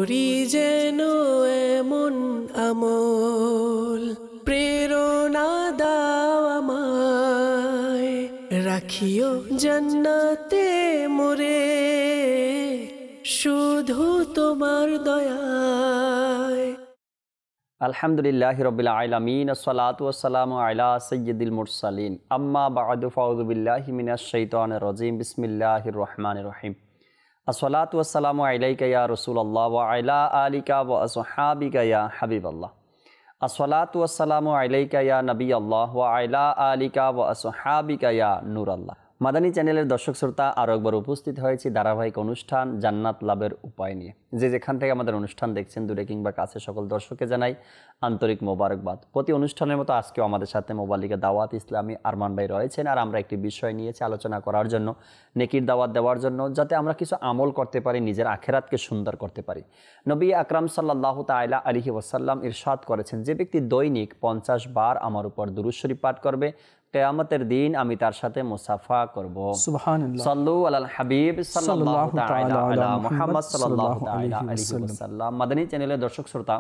করি যেন এমন আমল, প্রেরণা দাও আমায়, রাখিও জান্নাতে মোরে শুধু তোমার দয়ায়। আলহামদুলিল্লাহি রাব্বিল আলামিন, আসসালাতু ওয়াসসালামু আলা সাইয়্যিদিল মুরসালিন, আম্মা বা'দু, ফাউযু বিল্লাহি মিনাশ শাইতানির রাজীম, বিসমিল্লাহির রহমানির রহিম। আসসালাতু ওয়াসসালামু আলাইকা ইয়া রাসূলুল্লাহ ওয়া আলা আলিকা ওয়া আসহাবিকা ইয়া হাবিবাল্লাহ। আসসালাতু ওয়াসসালামু আলাইকা ইয়া নবিয়াল্লাহ ওয়া আলা আলিকা ওয়া আসহাবিকা ইয়া নূরাল্লাহ। মাদানী চ্যানেলের দর্শক শ্রোতা, আরও একবার উপস্থিত হয়েছি ধারাবাহিক অনুষ্ঠান জান্নাত লাভের উপায় নিয়ে। যেখান থেকে আমাদের অনুষ্ঠান দেখছেন, দূরে কিংবা কাছে, সকল দর্শককে জানাই আন্তরিক মোবারকবাদ। প্রতি অনুষ্ঠানের মতো আজকেও আমাদের সাথে মোবাইল লিগে দাওয়াত ইসলামী আরমান ভাই রয়েছেন, আর আমরা একটি বিষয় নিয়েছি আলোচনা করার জন্য, নেকির দাওয়াত দেওয়ার জন্য, যাতে আমরা কিছু আমল করতে পারি, নিজের আখেরাতকে সুন্দর করতে পারি। নবী আকরাম সাল্লাল্লাহু তাআলা আলাইহি ওয়াসাল্লাম ইরশাদ করেছেন, যে ব্যক্তি দৈনিক 50 বার আমার উপর দুরূদ শরীফ পাঠ করবে, কিয়ামতের দিন আমি তার সাথে মুসাফা করব। সুবহানাল্লাহ। সাল্লু আলাল হাবিব সাল্লাল্লাহু তাআলা আলা মুহাম্মদ সাল্লাল্লাহু তাআলা আলাইহি ওয়াসাল্লাম। মাদানী চ্যানেলের দর্শক শ্রোতা,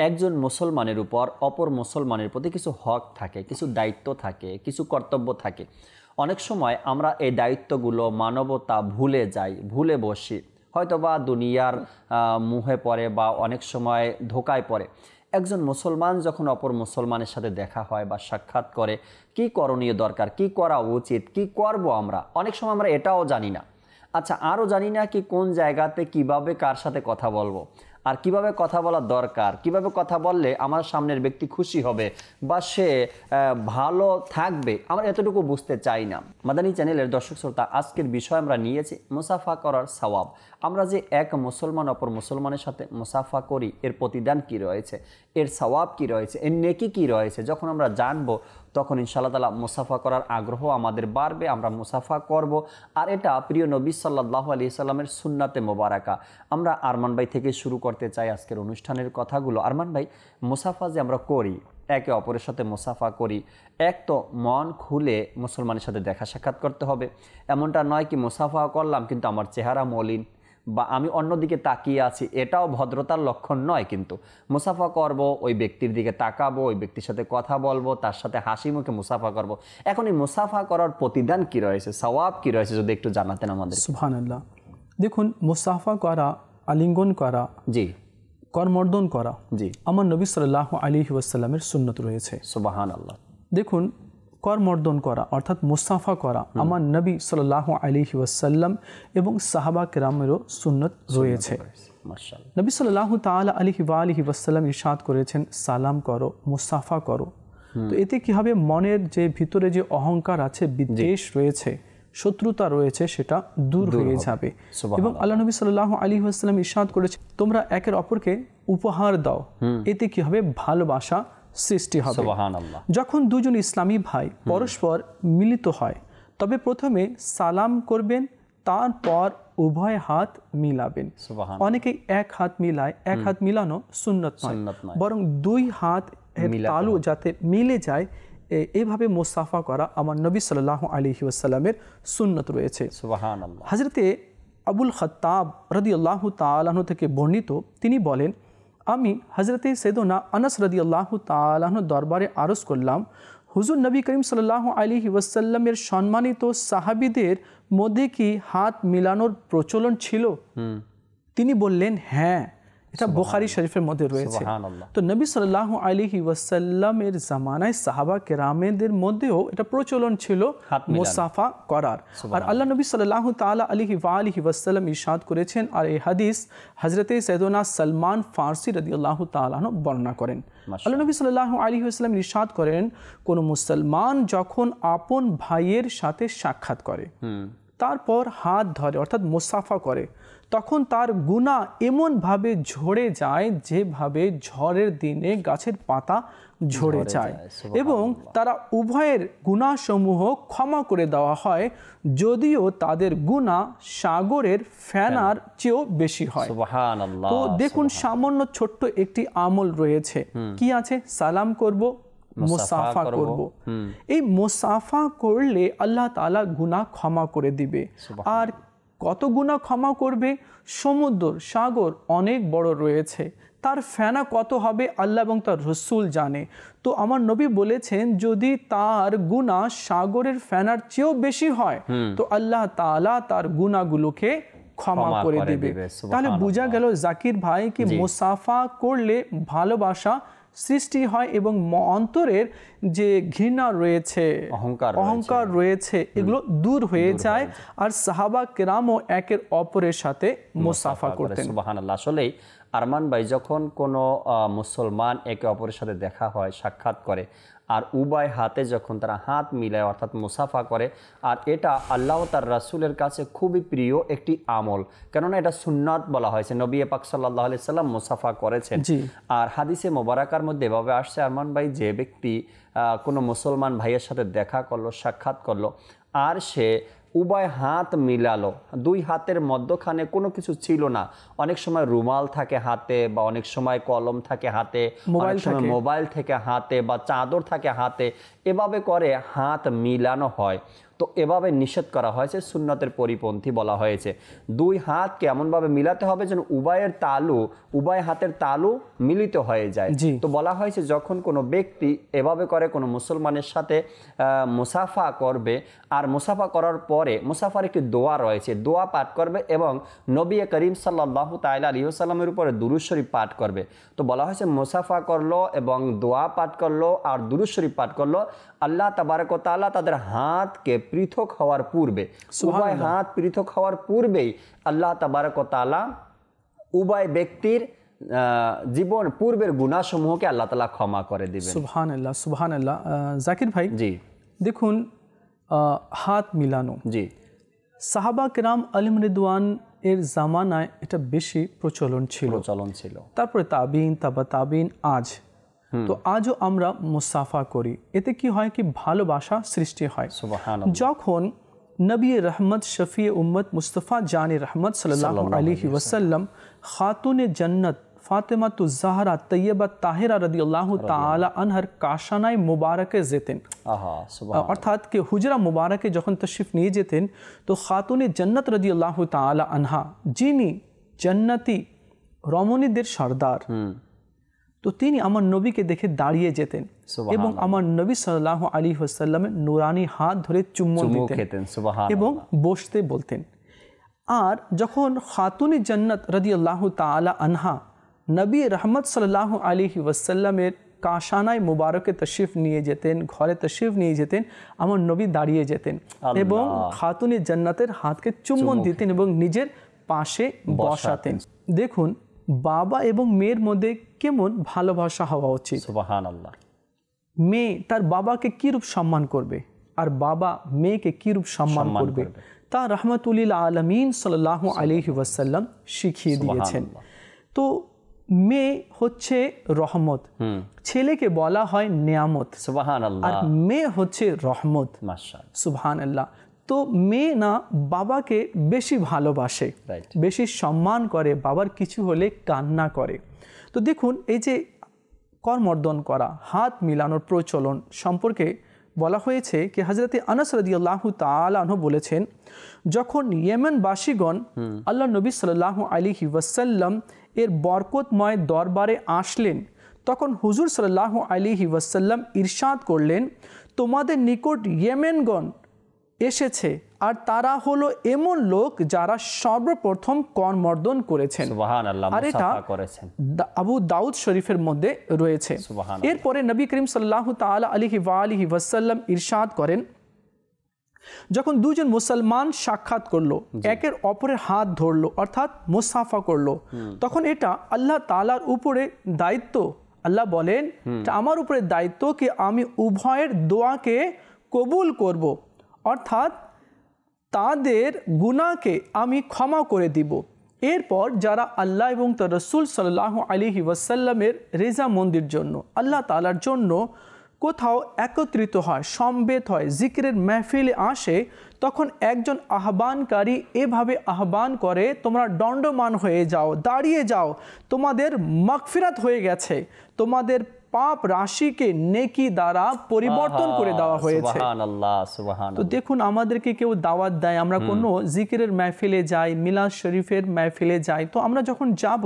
একজন মুসলমানের উপর অপর মুসলমানের প্রতি কিছু হক থাকে, কিছু দায়িত্ব থাকে, কিছু কর্তব্য থাকে। অনেক সময় আমরা এই দায়িত্বগুলো, মানবতা ভুলে যাই, ভুলে বসি, হয়তোবা দুনিয়ার মুহে পড়ে বা অনেক সময় ধোকায় পড়ে। একজন মুসলমান যখন অপর মুসলমানের সাথে দেখা হয় বা সাক্ষাৎ করে, কি করণীয় দরকার, কি করা উচিত, কি করব আমরা, অনেক সময় আমরা এটাও জানি না। আচ্ছা, আরও জানি না কি কোন জায়গাতে কিভাবে কার সাথে কথা বলবো, আর কিভাবে কথা বলা দরকার, কিভাবে কথা বললে আমার সামনের ব্যক্তি খুশি হবে বা সে ভালো থাকবে, আমরা এতটুকু বুঝতে চাই না। মাদানী চ্যানেলের দর্শক শ্রোতা, আজকের বিষয় আমরা নিয়েছি মুসাফা করার সওয়াব। আমরা যে এক মুসলমান অপর মুসলমানের সাথে মুসাফা করি, এর প্রতিদান কি রয়েছে, এর সওয়াব কি রয়েছে, এর নেকি কি রয়েছে, যখন আমরা জানবো তখন ইনশাআল্লাহ তাআলা মুসাফা করার আগ্রহ আমাদের বাড়বে, আমরা মুসাফা করব। আর এটা প্রিয় নবী সাল্লাল্লাহু আলাইহি সাল্লামের সুন্নাতে মোবারাকা। আমরা আরমান ভাই থেকে শুরু করতে চাই আজকের অনুষ্ঠানের কথাগুলো। আরমান ভাই, মুসাফা যে আমরা করি, একে অপরের সাথে মুসাফা করি, এক তো মন খুলে মুসলমানের সাথে দেখা সাক্ষাৎ করতে হবে। এমনটা নয় কি মুসাফা করলাম কিন্তু আমার চেহারা মলিন বা আমি অন্যদিকে তাকিয়ে আছি, এটাও ভদ্রতার লক্ষণ নয়। কিন্তু মুসাফা করব, ওই ব্যক্তির দিকে তাকাবো, ওই ব্যক্তির সাথে কথা বলবো, তার সাথে হাসি মুখে মুসাফা করব। এখন এই মুসাফা করার প্রতিদান কি রয়েছে, সওয়াব কি রয়েছে, যদি একটু জানাতেন আমাদের। সুবহানাল্লাহ। দেখুন, মুসাফা করা, আলিঙ্গন করা, জি, করমর্দন করা, জি, আমার নবী সাল্লাল্লাহু আলাইহি ওয়াসাল্লামের সুন্নত রয়েছে। সুবহানাল্লাহ। দেখুন, করমর্দন করা অর্থাৎ মুসাফা করা আমার নবী সাল্লাল্লাহু আলাইহি ওয়াসাল্লাম এবং সাহাবা কেরামেরও সুন্নত রয়েছে। মাশাআল্লাহ। নবী সাল্লাল্লাহু তাআলা আলাইহি ওয়াসাল্লাম ইরশাদ করেছেন, সালাম করো, মুসাফা করো। তো এতে কি হবে, মনের যে ভিতরে যে অহংকার আছে, বিদ্বেষ রয়েছে, শত্রুতা রয়েছে, সেটা দূর হয়ে যাবে। এবং আল্লাহ নবী সাল্লাল্লাহু আলাইহি ওয়াসাল্লাম ইরশাদ করেছে, তোমরা একের অপরকে উপহার দাও, এতে কি হবে, ভালোবাসা সৃষ্টি হবে। সুবহানাল্লাহ। যখন দুজন ইসলামী ভাই পরস্পর মিলিত হয়, তবে প্রথমে সালাম করবেন, তারপর উভয় হাত মিলাবেন। অনেকেই এক হাত মিলায়, এক হাত মিলানো সুন্নত নয়, বরং দুই হাত তালু যাতে মিলে যায়, এইভাবে মুসাফা করা আমার নবী সাল্লাল্লাহু আলাইহি ওয়াসাল্লামের সুন্নত রয়েছে। সুবহানাল্লাহ। হযরতে আবুল খাত্তাব রাদিয়াল্লাহু তাআলা আনহু থেকে বর্ণিত, তিনি বলেন, আমি হযরতে সাইয়েদনা আনাস রাদিয়াল্লাহু তাআলা আনহুর দরবারে আরজ করলাম, হুজুর নবী করিম সাল্লাল্লাহু আলাইহি ওয়াসাল্লামের সম্মানিত সাহাবীদের মধ্যে কি হাত মিলানোর প্রচলন ছিল? তিনি বললেন, হ্যাঁ, এটা বুখারী শরীফের মধ্যে রয়েছে। তো নবী সাল্লাল্লাহু আলাইহি ওয়াসাল্লামের জামানায় সাহাবা কেরামদের মধ্যেও এটা প্রচলন ছিল মুসাফা করার। আর আল্লাহ নবী সাল্লাল্লাহু তাআলা আলাইহি ওয়াসাল্লাম ইরশাদ করেছেন, আর এই হাদিস হযরতে সাইয়েদনা সালমান ফারসি রাদিয়াল্লাহু তাআলা আনহু বর্ণনা করেন। আল্লাহ নবী সাল্লাল্লাহু আলাইহি ওয়াসাল্লাম ইরশাদ করেন, কোন মুসলমান যখন আপন ভাইয়ের সাথে সাক্ষাৎ করে, তারপর হাত ধরে অর্থাৎ মুসাফা করে, তখন তার গুনাহ এমনভাবে ঝরে যায় যেভাবে ঝড়ের দিনে গাছের পাতা ঝরে যায়, এবং তারা উভয়ের গুনাহসমূহ ক্ষমা করে দেওয়া হয়, যদিও তাদের গুনাহ সাগরের ফেনার চেয়েও বেশি হয়। তো দেখুন, সামান্য ছোট্ট একটি আমল রয়েছে, কি আছে, সালাম করব, মুসাফা করব। এই মুসাফা করলে আল্লাহ তাআলা গুনাহ ক্ষমা করে দিবে। আর কত গুনাহ ক্ষমা করবে? সমুদ্র সাগর অনেক বড় রয়েছে, তার ফেনা কত হবে আল্লাহ এবং তার রসুল জানে। তো আমার নবী বলেছেন যদি তার গুনাহ সাগরের ফেনার চেয়েও বেশি হয় তো আল্লাহ তাআলা তার গুনাহগুলোকে ক্ষমা করে দিবে। তাহলে বোঝা গেল জাকির ভাই কি মুসাফা করলে ভালোবাসা সৃষ্টি হয় এবং অন্তরের যে ঘৃণা রয়েছে, অহংকার রয়েছে, এগুলো দূর হয়ে যায়। আর সাহাবা কেরামও একের অপরের সাথে মুসাফা করতেন। সুবহানাল্লাহ। আসলেই আরমান ভাই, যখন কোনো মুসলমান একে অপরের সাথে দেখা হয়, সাক্ষাৎ করে, আর উভয় হাতে যখন তারা হাত মিলায় অর্থাৎ মুসাফা করে, আর এটা আল্লাহ তার রাসূলের কাছে খুবই প্রিয় একটি আমল, কেননা এটা সুন্নাত বলা হয়েছে। নবী পাক সাল্লাল্লাহু আলাইহি সাল্লাম মুসাফা করেছেন। আর হাদিসে মোবারকার মধ্যে এভাবে আসছে আরমান ভাই, যে ব্যক্তি কোনো মুসলমান ভাইয়ের সাথে দেখা করলো, সাক্ষাৎ করলো, আর সে উভয় হাত মিলালো, দুই হাতের মধ্যখানে কোনো কিছু ছিল না, অনেক সময় রুমাল থাকে হাতে, বা অনেক সময় কলম থাকে হাতে, অনেক সময় মোবাইল থেকে হাতে, বা চাদর থাকে হাতে, এভাবে করে হাত মিলানো হয়। তো এভাবে নিষেধ করা হয়েছে, সুন্নতের পরিপন্থী বলা হয়েছে। দুই হাতকে এমনভাবে মিলাতে হবে যেন উভয় হাতের তালু মিলিত হয়ে যায়। তো বলা হয়েছে যখন কোনো ব্যক্তি এভাবে করে কোনো মুসলমানের সাথে মুসাফা করবে, আর মুসাফা করার পরে মুসাফার একটি দোয়া রয়েছে, দোয়া পাঠ করবে এবং নবী করিম সাল্লাল্লাহু তাআলা আলাইহি ওয়াসাল্লামের উপরে দুরূদ শরীফ পাঠ করবে। তো বলা হয়েছে মুসাফা করলো এবং দোয়া পাঠ করলো আর দুরূদ শরীফ পাঠ করলো, আল্লাহ তাবারক ওয়া তাআলা তাদের হাতকে পৃথক হওয়ার পূর্বে, উভয় হাত পৃথক হওয়ার পূর্বেই আল্লাহ তাবারক ওয়া তাআলা উভয় ব্যক্তির জীবন পূর্বের গুনাহসমূহকে আল্লাহ তাআলা ক্ষমা করে দিবেন। সুবহানাল্লাহ, সুবহানাল্লাহ। জাকির ভাই, দেখুন হাত মিলানো, সাহাবা কেরাম আলিম রিদওয়ান এর জামানায় এটা বেশি প্রচলন ছিল। তারপরে তাবিন, তাবা তাবিন, আজ তো আজও আমরা মুসাফা করি। এতে কি হয় কি ভালোবাসা সৃষ্টি হয়। যখন নবী রহমত শফি উম্মত মুস্তফা জানে রহমত সাল্লাল্লাহু আলাইহি ওয়াসাল্লাম খাতুনে জান্নাত ফাতেমাতুজ জাহরা তৈয়বা তাহিরা রাদিয়াল্লাহু তাআলা আনহার কাশানায় মুবারকে যেতেন, অর্থাৎ কি হুজরা মুবারকে যখন তশরিফ নিয়ে যেতেন, তো খাতুনে জান্নাত রাদিয়াল্লাহু তাআলা আনহা, যিনি জান্নাতি রমণীদের সর্দার, তো তিনি আমার নবীকে দেখে দাঁড়িয়ে যেতেন এবং আমার নবী সাল্লাল্লাহু আলাইহি ওয়াসাল্লামের নুরানি হাত ধরে চুম্বন দিতেন এবং বসতে বলতেন। আর যখন খাতুনে জান্নাত রাদিয়াল্লাহু তাআলা আনহা নবী রহমত সাল্লাল্লাহু আলাইহি ওয়াসাল্লামের কাশানায় মুবারকে তশরিফ নিয়ে যেতেন, ঘরে তশরিফ নিয়ে যেতেন, আমার নবী দাঁড়িয়ে যেতেন এবং খাতুনে জান্নাতের হাতকে চুম্বন দিতেন এবং নিজের পাশে বসাতেন। দেখুন বাবা এবং মেয়ের মধ্যে কেমন ভালোবাসা হওয়া উচিত। সুবহানাল্লাহ। মেয়ে তার বাবাকে কিরূপ সম্মান করবে আর বাবা মেয়েকে কিরূপ সম্মান করবে তা রাহমাতুল আলামিন সাল্লাল্লাহু আলাইহি ওয়াসাল্লাম শিখিয়ে দিয়েছেন। তো মেয়ে হচ্ছে রহমত, ছেলেকে বলা হয় নিয়ামত, সুবহানাল্লাহ, আর মেয়ে হচ্ছে রহমত, মাশাআল্লাহ, সুবহানাল্লাহ। তো মেয়ে না বাবাকে বেশি ভালোবাসে, বেশি সম্মান করে, বাবার কিছু হলে কান্না করে। তো দেখুন এই যে করমর্দন করা, হাত মিলানোর প্রচলন সম্পর্কে বলা হয়েছে কি হযরত আনাস রাদিয়াল্লাহু তাআলা আনহু বলেছেন, যখন ইয়েমেনবাসীগণ আল্লাহ নবী সাল্লাল্লাহু আলাইহি ওয়াসাল্লাম এর বরকতময় দরবারে আসলেন, তখন হুজুর সাল্লাল্লাহু আলাইহি ওয়াসাল্লাম ইরশাদ করলেন, তোমাদের নিকট ইয়েমেনগণ এসেছে আর তারা হলো এমন লোক যারা সর্বপ্রথম করমর্দন করেছেন। সুবহানাল্লাহ, আর এটা আবু দাউদ শরীফের মধ্যে রয়েছে। এরপরে নবী করিম সাল্লাল্লাহু তাআলা আলাইহি ওয়াসাল্লাম ইরশাদ করেন, যখন দুজন মুসলমান সাক্ষাৎ করলো, একের অপরের হাত ধরলো অর্থাৎ মুসাফা করলো, তখন এটা আল্লাহ তাআলার উপরে দায়িত্ব। আল্লাহ বলেন আমার উপরে দায়িত্ব কি আমি উভয়ের দোয়াকে কবুল করব, অর্থাৎ তাদের গুনাহকে আমি ক্ষমা করে দিব। এরপর যারা আল্লাহ এবং তার রাসূল সাল্লাল্লাহু আলাইহি ওয়াসাল্লামের রেজামন্দির জন্য, আল্লাহ তাআলার জন্য কোথাও একত্রিত হয়, সমবেত হয়, জিকিরের মেহফিলে আসে, তখন একজন আহ্বানকারী এভাবে আহ্বান করে, তোমরা দণ্ডমান হয়ে যাও, দাঁড়িয়ে যাও, তোমাদের মাগফিরাত হয়ে গেছে, তোমাদের পাপ রাশিকে নেকি দ্বারা পরিবর্তন করে দেওয়া হয়েছে। সুবহানাল্লাহ, সুবহানাল্লাহ। তো দেখুন, আমাদেরকে কেউ দাওয়াত দেয়, আমরা কোনো জিকিরের মাহফিলে যাই, মিলাদ শরীফের মাহফিলে যাই, তো আমরা যখন যাব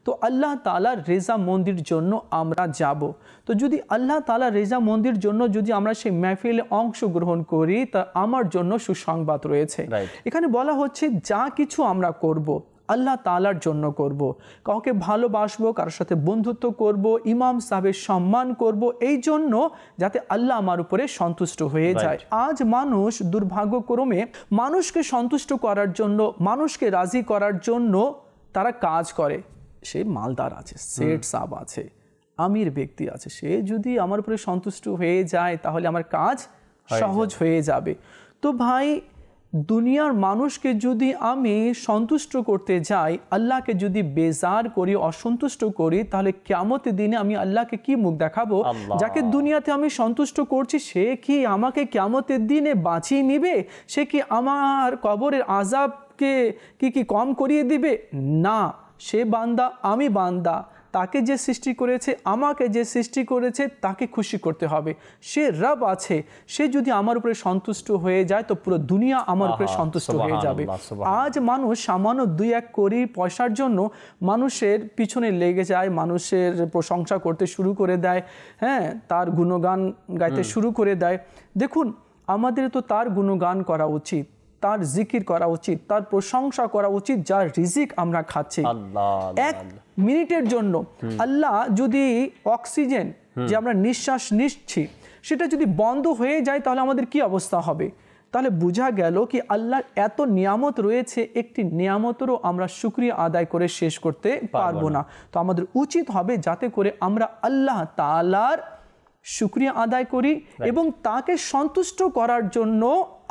তো আল্লাহ তাআলার রেজা মন্দির জন্য আমরা যাব। তো যদি আল্লাহ তাআলার রেজা মন্দির জন্য যদি আমরা সেই মাহফিলে অংশগ্রহণ করি, তা আমার জন্য সুসংবাদ রয়েছে। এখানে বলা হচ্ছে যা কিছু আমরা করব আল্লাহ তাআলার জন্য করব, কাউকে ভালোবাসবো, কারোর সাথে বন্ধুত্ব করব, ইমাম সাহেবের সম্মান করব, এই জন্য যাতে আল্লাহ আমার উপরে সন্তুষ্ট হয়ে যায়। আজ মানুষ দুর্ভাগ্যক্রমে মানুষকে সন্তুষ্ট করার জন্য, মানুষকে রাজি করার জন্য তারা কাজ করে। সে মালদার আছে, সেট সাহেব আছে, আমির ব্যক্তি আছে, সে যদি আমার উপরে সন্তুষ্ট হয়ে যায় তাহলে আমার কাজ সহজ হয়ে যাবে। তো ভাই, দুনিয়ার মানুষকে যদি আমি সন্তুষ্ট করতে যাই, আল্লাহকে যদি বেজার করি, অসন্তুষ্ট করি, তাহলে কিয়ামতের দিনে আমি আল্লাহকে কি মুখ দেখাবো? যাকে দুনিয়াতে আমি সন্তুষ্ট করছি সে কি আমাকে কিয়ামতের দিনে বাঁচিয়ে নিবে? সে কি আমার কবরের আযাবকে কি কম করিয়ে দিবে? না, সে বান্দা, আমি বান্দা, তাকে যে সৃষ্টি করেছে, আমাকে যে সৃষ্টি করেছে, তাকে খুশি করতে হবে। সে রব আছে, সে যদি আমার উপরে সন্তুষ্ট হয়ে যায় তো পুরো দুনিয়া আমার উপরে সন্তুষ্ট হয়ে যাবে। আজ মানুষ সামান্য 2-1 কোটি পয়সার জন্য মানুষের পিছনে লেগে যায়, মানুষের প্রশংসা করতে শুরু করে দেয়, হ্যাঁ, তার গুণগান গাইতে শুরু করে দেয়। দেখুন, আমাদের তো তার গুণগান করা উচিত, তার জিকির করা উচিত, তার প্রশংসা করা উচিত, যার রিজিক আমরা খাচ্ছি। 1 মিনিটের জন্য আল্লাহ যদি অক্সিজেন যে আমরা নিঃশ্বাস নিচ্ছি সেটা যদি বন্ধ হয়ে যায় তাহলে আমাদের কি অবস্থা হবে? তাহলে বোঝা গেল কি আল্লাহর এত নিয়ামত রয়েছে, একটি নিয়ামতেরও আমরা শুকরিয়া আদায় করে শেষ করতে পারবো না। তো আমাদের উচিত হবে যাতে করে আমরা আল্লাহ তাআলার শুকরিয়া আদায় করি এবং তাকে সন্তুষ্ট করার জন্য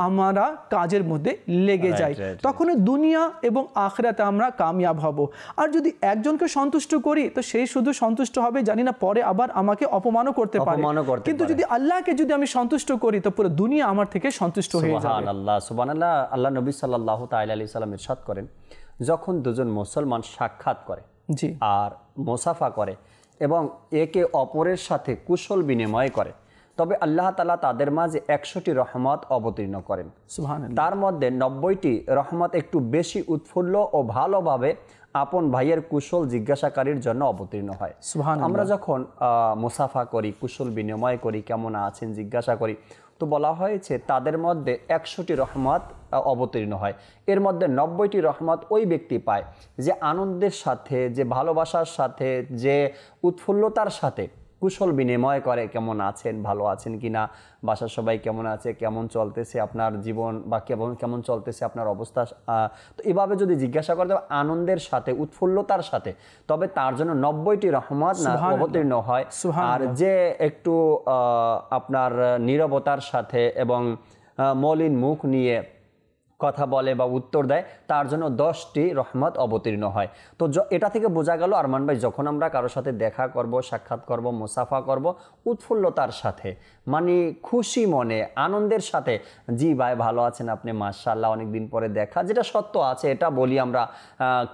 আমরা কাজের মধ্যে লেগে যাই। তখন দুনিয়া এবং আখিরাতে আমরা কামিয়াব হব। আর যদি একজনকে সন্তুষ্ট করি তো সেই শুধু সন্তুষ্ট হবে, জানি না পরে আবার আমাকে অপমানও করতে পারে, কিন্তু যদি আল্লাহকে যদি আমি সন্তুষ্ট করি তো পুরো দুনিয়া আমার থেকে সন্তুষ্ট হয়ে যাবে। সুবহানাল্লাহ, সুবহানাল্লাহ। আল্লাহ নবী সাল্লাল্লাহু তাআলা আলাইহি সাল্লাম ইরশাদ করেন, যখন দুজন মুসলমান সাক্ষাৎ করে আর মুসাফা করে এবং একে অপরের সাথে কুশল বিনিময় করে, তবে আল্লাহ তাআলা তাদের মাঝে 100টি রহমত অবতীর্ণ করেন। তার মধ্যে 90টি রহমত একটু বেশি উৎফুল্ল ও ভালোভাবে আপন ভাইয়ের কুশল জিজ্ঞাসাকারীর জন্য অবতীর্ণ হয়। আমরা যখন মুসাফা করি, কুশল বিনিময় করি, কেমন আছেন জিজ্ঞাসা করি, তো বলা হয়েছে তাদের মধ্যে 100টি রহমত অবতীর্ণ হয়। এর মধ্যে 90টি রহমত ওই ব্যক্তি পায় যে আনন্দের সাথে, যে ভালোবাসার সাথে, যে উৎফুল্লতার সাথে কুশল বিনিময় করে, কেমন আছেন, ভালো আছেন কিনা, বাসার সবাই কেমন আছে, কেমন চলতেছে আপনার জীবন, বা কেমন চলতেছে আপনার অবস্থা। তো এভাবে যদি জিজ্ঞাসা করতে আনন্দের সাথে, উৎফুল্লতার সাথে, তবে তার জন্য 90টি রহমত না অবতীর্ণ হয়। আর যে একটু আপনার নীরবতার সাথে এবং মলিন মুখ নিয়ে কথা বলে বা উত্তর দেয়, তার জন্য 10টি রহমত অবতীর্ণ হয়। তো এটা থেকে বোঝা গেল আরমান ভাই, যখন আমরা কারোর সাথে দেখা করব, সাক্ষাৎ করব, মুসাফা করব, উৎফুল্লতার সাথে, মানে খুশি মনে, আনন্দের সাথে, জি ভাই ভালো আছেন আপনি, মাশাআল্লাহ অনেক দিন পরে দেখা, যেটা সত্য আছে এটা বলি আমরা।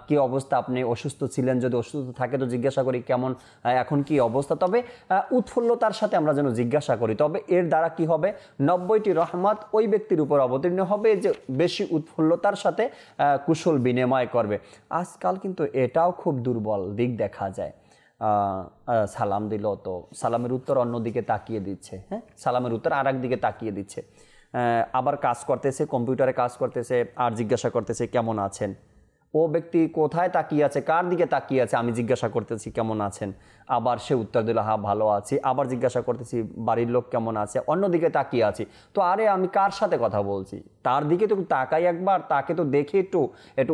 কি অবস্থা, আপনি অসুস্থ ছিলেন, যদি অসুস্থ থাকে তো জিজ্ঞাসা করি কেমন, এখন কি অবস্থা, তবে উৎফুল্লতার সাথে আমরা যেন জিজ্ঞাসা করি। তবে এর দ্বারা কি হবে, 90টি রহমত ওই ব্যক্তির উপর অবতীর্ণ হবে যে বেশি উৎফুল্লতার সাথে কুশল বিনিময় করবে। আজকাল কিন্তু এটাও খুব দুর্বল দিক দেখা যায়। সালাম দিল তো সালামের উত্তর অন্যদিকে তাকিয়ে দিচ্ছে, হ্যাঁ, সালামের উত্তর আর এক দিকে তাকিয়ে দিচ্ছে। আবার কাজ করতেছে, কম্পিউটারে কাজ করতেছে, আর জিজ্ঞাসা করতেছে কেমন আছেন। ও ব্যক্তি কোথায় তাকিয়ে আছে, কার দিকে তাকিয়ে আছে, আমি জিজ্ঞাসা করতেছি কেমন আছেন, আবার সে উত্তর দিল হ্যাঁ ভালো আছি, আবার জিজ্ঞাসা করতেছি বাড়ির লোক কেমন আছে, অন্যদিকে তাকিয়ে আছি। তো আরে আমি কার সাথে কথা বলছি, তার দিকে তো তাকাই একবার, তাকে তো দেখি একটু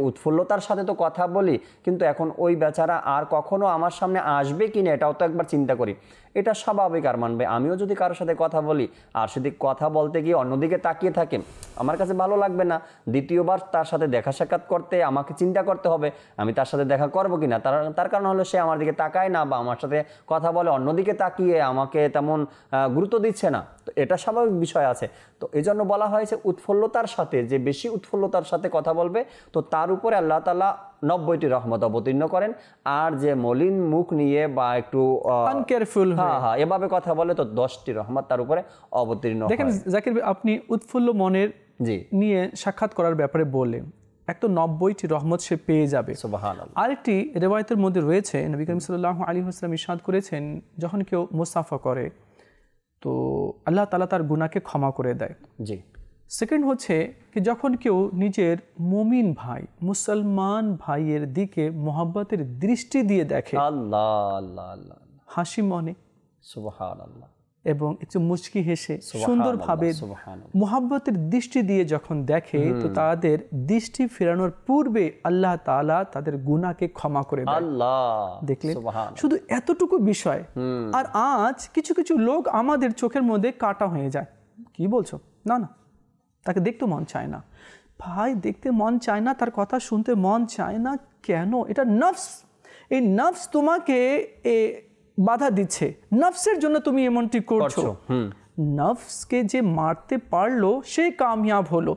উৎফুল্লতার সাথে তো কথা বলি। কিন্তু এখন ওই বেচারা আর কখনো আমার সামনে আসবে কি না এটাও তো একবার চিন্তা করি। এটা স্বাভাবিক আর মানবে, আমিও যদি কারোর সাথে কথা বলি আর সেদি কথা বলতে গিয়ে অন্যদিকে তাকিয়ে থাকে, আমার কাছে ভালো লাগবে না। দ্বিতীয়বার তার সাথে দেখা সাক্ষাৎ করতে আমাকে চিন্তা চিন্তা করতে হবে আমি তার সাথে দেখা করবো কিনা। তার কারণ হলো সে আমার দিকে তাকায় না বা আমার সাথে কথা বলে অন্যদিকে তাকিয়ে আমাকে তেমন গুরুত্ব দিচ্ছে না। তো এটা স্বাভাবিক বিষয় আছে। তো এই জন্য বলা হয়েছে উৎফুল্লতার সাথে, যে বেশি উৎফুল্লতার সাথে কথা বলবে তো তার উপরে আল্লাহ তাআলা 90টি রহমত অবতীর্ণ করেন। আর যে মলিন মুখ নিয়ে বা একটু আনকেয়ারফুল এভাবে কথা বলে তো 10টি রহমত তার উপরে অবতীর্ণ হয়। দেখেন জাকির ভাই, আপনি উৎফুল্ল মনের নিয়ে সাক্ষাৎ করার ব্যাপারে বললেন, এক তো 90টি রহমত সে পেয়ে যাবে। সুবহানাল্লাহ। আরেকটি রিওয়ায়াতের মধ্যে রয়েছে, নবী করিম সাল্লাল্লাহু আলাইহি ওয়াসাল্লাম ইরশাদ করেছেন, যখন কেউ মুসাফা করে তো আল্লাহ তাআলা তার গুনাহকে ক্ষমা করে দেয়। জি। সেকেন্ড হচ্ছে কি যখন কেউ নিজের মুমিন ভাই মুসলমান ভাইয়ের দিকে মোহাব্বতের দৃষ্টি দিয়ে দেখে, আল্লাহ আল্লাহ আল্লাহ, হাসি মনে, সুবহানাল্লাহ, এবং একটু মুচকি হেসে সুন্দরভাবে মোহাব্বতের দৃষ্টি দিয়ে যখন দেখে তো তাদের দৃষ্টি ফেরানোর পূর্বে আল্লাহ তাআলা তাদের গুনাহকে ক্ষমা করে দেয়। দেখলেন, শুধু এতটুকু বিষয়। আর আজ কিছু কিছু লোক আমাদের চোখের মধ্যে কাটা হয়ে যায়। কি বলছো? না না, তাকে দেখতে মন চায় না। ভাই, দেখতে মন চায় না, তার কথা শুনতে মন চায় না কেন? এটা নফস। এই নফস তোমাকে বাধা দিচ্ছে, নফসের জন্য তুমি এমনটি করছো। নফসকে যে মারতে পারলো সে কামিয়াব হলো।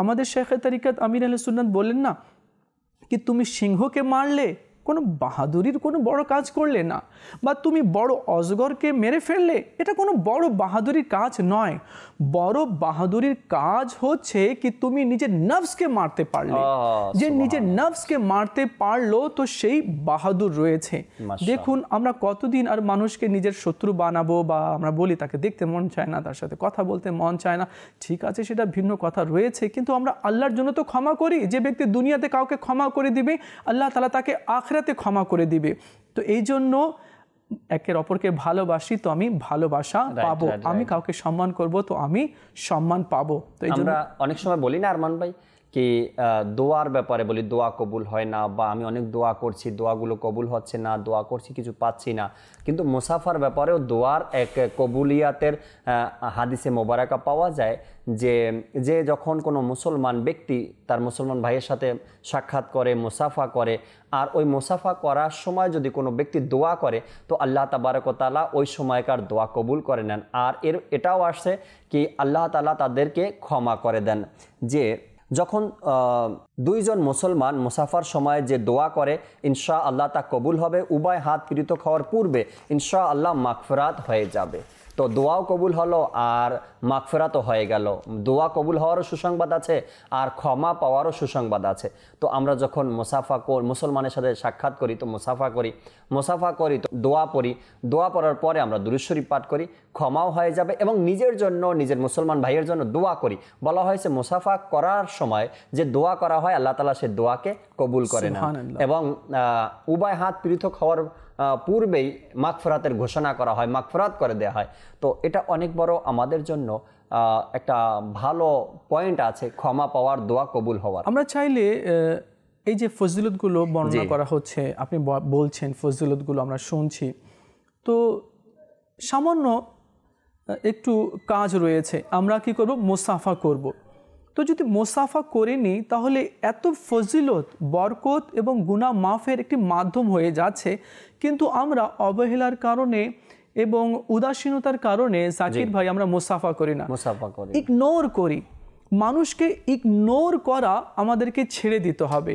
আমাদের শেখে তরিকত আমির আহলে সুন্নাত বলেন না কি তুমি সিংহকে মারলে কোনো বাহাদুরির কোনো বড় কাজ করলে না, বা তুমি বড় অজগরকে মেরে ফেললে, এটা কোনো বড় বাহাদুরির কাজ নয়। বড় বাহাদুরির কাজ হচ্ছে কি তুমি নিজের নফসকে মারতে পারলে। যে নিজের নফসকে মারতে পারলো তো সেই বাহাদুর রয়েছে। দেখুন, আমরা কতদিন আর মানুষকে নিজের শত্রু বানাবো, বা আমরা বলি তাকে দেখতে মন চায় না, তার সাথে কথা বলতে মন চায় না। ঠিক আছে, সেটা ভিন্ন কথা রয়েছে, কিন্তু আমরা আল্লাহর জন্য তো ক্ষমা করি। যে ব্যক্তি দুনিয়াতে কাউকে ক্ষমা করে দিবে, আল্লাহ তাআলা তাকে আখিরাতে ক্ষমা করে দিবে। তো এই জন্য একের অপরকে ভালোবাসি তো আমি ভালোবাসা পাবো, আমি কাউকে সম্মান করব তো আমি সম্মান পাবো। তো এই জন্য আমরা অনেক সময় বলি না আরমান ভাই কি দোয়ার ব্যাপারে বলি দোয়া কবুল হয় না, বা আমি অনেক দোয়া করছি দোয়াগুলো কবুল হচ্ছে না, দোয়া করছি কিছু পাচ্ছি না। কিন্তু মুসাফার ব্যাপারেও দোয়ার এক কবুলিয়াতের হাদিসে মোবারকা পাওয়া যায় যে যখন কোনো মুসলমান ব্যক্তি তার মুসলমান ভাইয়ের সাথে সাক্ষাৎ করে, মুসাফা করে, আর ওই মুসাফা করার সময় যদি কোনো ব্যক্তি দোয়া করে তো আল্লাহ তাবারক ওয়া তাআলা ওই সময়কার দোয়া কবুল করে নেন। আর এটাও আসছে কি আল্লাহ তাআলা তাদেরকে ক্ষমা করে দেন। যে যখন দুইজন মুসলমান মুসাফার সময় যে দোয়া করে ইনশাআল্লাহ তা কবুল হবে, উভয় হাত পৃথক হওয়ার পূর্বে ইনশাআল্লাহ মাগফিরাত হয়ে যাবে। তো দোয়াও কবুল হলো আর মাগফিরাতও হয়ে গেল। দোয়া কবুল হওয়ারও সুসংবাদ আছে আর ক্ষমা পাওয়ারও সুসংবাদ আছে। তো আমরা যখন মুসলমানের সাথে সাক্ষাৎ করি তো মুসাফা করি তো দোয়া পড়ি, দোয়া পড়ার পরে আমরা দুরূদ শরীফ পাঠ করি, ক্ষমাও হয়ে যাবে। এবং নিজের জন্য, নিজের মুসলমান ভাইয়ের জন্য দোয়া করি। বলা হয়েছে মুসাফা করার সময় যে দোয়া করা হয় আল্লাহ তাআলা সে দোয়াকে কবুল করে না। এবং উভয় হাত পৃথক হওয়ার পূর্বেই মাগফিরাতের ঘোষণা করা হয়, মাগফিরাত করে দেওয়া হয়। তো এটা অনেক বড় আমাদের জন্য একটা ভালো পয়েন্ট আছে, ক্ষমা পাওয়ার, দোয়া কবুল হওয়ার। আমরা চাইলে এই যে ফজিলতগুলো বর্ণনা করা হচ্ছে, আপনি বলছেন ফজিলতগুলো আমরা শুনছি, তো সামান্য একটু কাজ রয়েছে। আমরা কি করব? মুসাফা করব। তো যদি মুসাফা করে নিই তাহলে এত ফজিলত, বরকত এবং গুনাহ মাফের একটি মাধ্যম হয়ে যাচ্ছে, কিন্তু আমরা অবহেলার কারণে এবং উদাসীনতার কারণে জাকির ভাই আমরা মুসাফা করি না, ইগনোর করি। মানুষকে ইগনোর করা আমাদেরকে ছেড়ে দিতে হবে।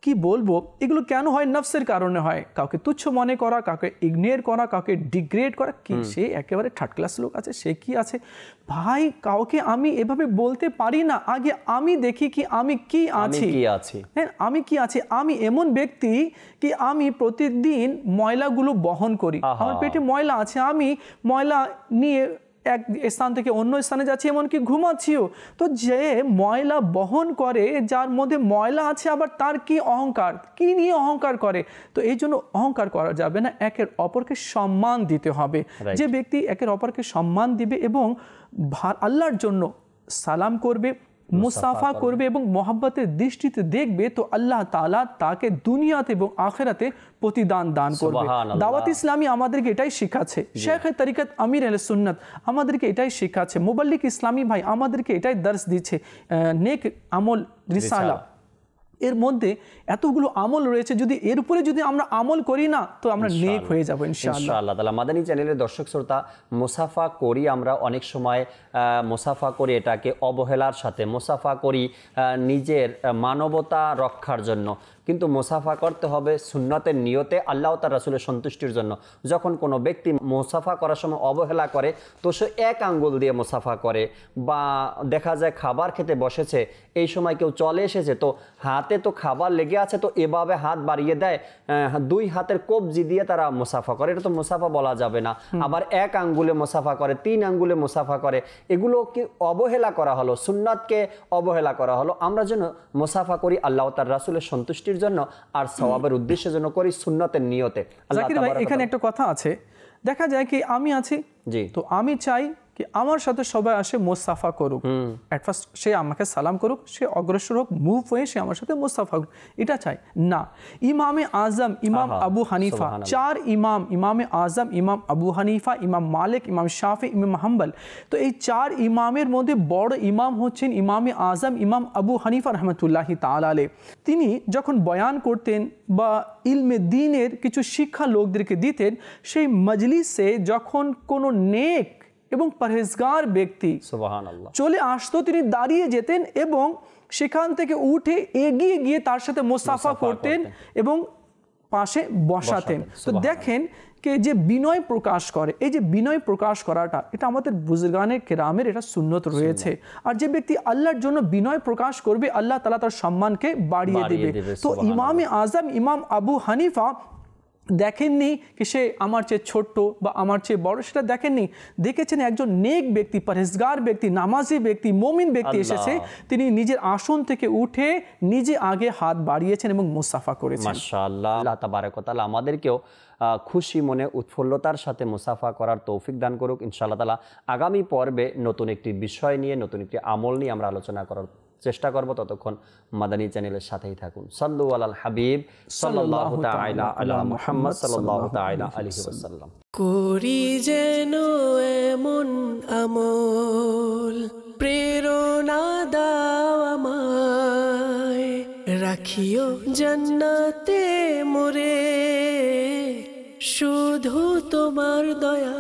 কি বলবো, এগুলো কেন হয়? নফসের কারণে হয়। কাউকে তুচ্ছ মনে করা, কাউকে ইগনোর করা, কাউকে ডিগ্রেড করা। কি সে একেবারে থার্ড ক্লাস লোক আছে, সে কি আছে? ভাই, কাউকে আমি এভাবে বলতে পারি না। আগে আমি দেখি কি আমি কি আছি, হ্যাঁ আমি কি আছি। আমি এমন ব্যক্তি কি আমি প্রতিদিন ময়লাগুলো বহন করি, আমার পেটে ময়লা আছে, আমি ময়লা নিয়ে এক স্থান থেকে অন্য স্থানে যাচ্ছি, এমনকি ঘুমাচ্ছিও। তো যে ময়লা বহন করে, যার মধ্যে ময়লা আছে, আবার তার কি অহংকার, কি নিয়ে অহংকার করে। তো এই জন্য অহংকার করা যাবে না, একের অপরকে সম্মান দিতে হবে। যে ব্যক্তি একের অপরকে সম্মান দিবে এবং আল্লাহর জন্য সালাম করবে, মুসাফা করবে এবং মোহাব্বতের দৃষ্টিতে দেখবে, তো আল্লাহ তাআলা তাকে দুনিয়াতে এবং আখিরাতে প্রতিদান দান করবে। দাওয়াত ইসলামী আমাদেরকে এটাই শেখাচ্ছে, শেখে তরিকত আমির আহলে সুন্নাত আমাদেরকে এটাই শেখাচ্ছে, মুবাল্লিগ ইসলামী ভাই আমাদেরকে এটাই দর্শ দিচ্ছে, নেক আমল রিসালা এর মধ্যে এতগুলো আমল রয়েছে, যদি এর উপরে যদি আমরা আমল করি না তো আমরা নেক হয়ে যাব ইনশাআল্লাহ তাআলা। মাদানী চ্যানেলের দর্শক শ্রোতা, মুসাফা করি আমরা অনেক সময়, মুসাফা করি এটাকে অবহেলার সাথে, মুসাফা করি নিজের মানবতা রক্ষার জন্য, কিন্তু মুসাফা করতে হবে সুন্নতের নিয়তে, আল্লাহ তার রাসূলের সন্তুষ্টির জন্য। যখন কোনো ব্যক্তি মুসাফা করার সময় অবহেলা করে তো সে এক আঙ্গুল দিয়ে মুসাফা করে, বা দেখা যায় খাবার খেতে বসেছে এই সময় কেউ চলে এসেছে তো হাতে তো খাবার লেগে আছে তো এভাবে হাত বাড়িয়ে দেয়, দুই হাতের কবজি দিয়ে তারা মুসাফা করে, এটা তো মুসাফা বলা যাবে না। আবার এক আঙ্গুলে মুসাফা করে, তিন আঙ্গুলে মুসাফা করে, এগুলো কি অবহেলা করা হলো, সুন্নাতকে অবহেলা করা হলো। আমরা যেন মুসাফা করি আল্লাহ তার রাসূলের সন্তুষ্টির জন্য আর সওয়াবের উদ্দেশ্যের জন্য করি, সুন্নতের নিয়তে। জাকির ভাই, এখানে একটা কথা আছে, দেখা যায় কি আমি আছি জি, তো আমি চাই কি আমার সাথে সবাই আসে মুসাফা করুক, এট ফার্স্ট সে আমাকে সালাম করুক, সে অগ্রসর হোক, মুভ হয়ে সে আমার সাথে মুসাফা করুক, এটা চাই না। ইমামে আজম ইমাম আবু হানিফা, চার ইমাম, ইমামে আজম ইমাম আবু হানিফা, ইমাম মালিক, ইমাম শাফি, ইমাম হাম্বল, তো এই চার ইমামের মধ্যে বড় ইমাম হচ্ছেন ইমামে আজম ইমাম আবু হানিফা রহমতুল্লাহি তাআলা আলাইহি। তিনি যখন বয়ান করতেন বা ইলমে দ্বীনের কিছু শিক্ষা লোকদেরকে দিতেন, সেই মজলিসে যখন কোনো নেক এবং পরহেজগার ব্যক্তি সুবহানাল্লাহ চলে আসতো, তিনি দাঁড়িয়ে যেতেন এবং সেখান থেকে উঠে এগিয়ে গিয়ে তার সাথে মুসাফা করতেন এবং পাশে বসাতেন। তো দেখেন কে যে বিনয় প্রকাশ করে, এই যে বিনয় প্রকাশ করাটা, এটা আমাদের বুজুর্গানে কেরামের এটা সুন্নত রয়েছে। আর যে ব্যক্তি আল্লাহর জন্য বিনয় প্রকাশ করবে, আল্লাহ তাআলা তার সম্মানকে বাড়িয়ে দেবে। তো ইমামে আজম ইমাম আবু হানিফা দেখেননি কি সে আমার চেয়ে ছোট্ট বা আমার চেয়ে বড়, সেটা দেখেননি, দেখেছেন একজন নেক ব্যক্তি, পরহেজগার ব্যক্তি, নামাজি ব্যক্তি, মুমিন ব্যক্তি এসেছে, তিনি নিজের আসন থেকে উঠে নিজে আগে হাত বাড়িয়েছেন এবং মুসাফা করেছেন। মাশাআল্লাহ, আল্লাহ তাবারক ওয়া তাআলা আমাদেরকেও খুশি মনে উৎফুল্লতার সাথে মুসাফা করার তৌফিক দান করুক ইনশাআল্লাহ তাআলা। আগামী পর্বে নতুন একটি বিষয় নিয়ে, নতুন একটি আমল নিয়ে আমরা আলোচনা করার চেষ্টা করব। ততক্ষণ মাদানী চ্যানেলের সাথেই থাকুন। সাল্লু আলাল হাবিব সাল্লাল্লাহু তাআলা আলা মুহাম্মদ সাল্লাল্লাহু তাআলা আলাইহি ওয়াসাল্লাম। করি যেন এমন আমল, প্রেরণা দাও আমায়, রাখিও জান্নাতে মোরে শুধু তোমার দয়া।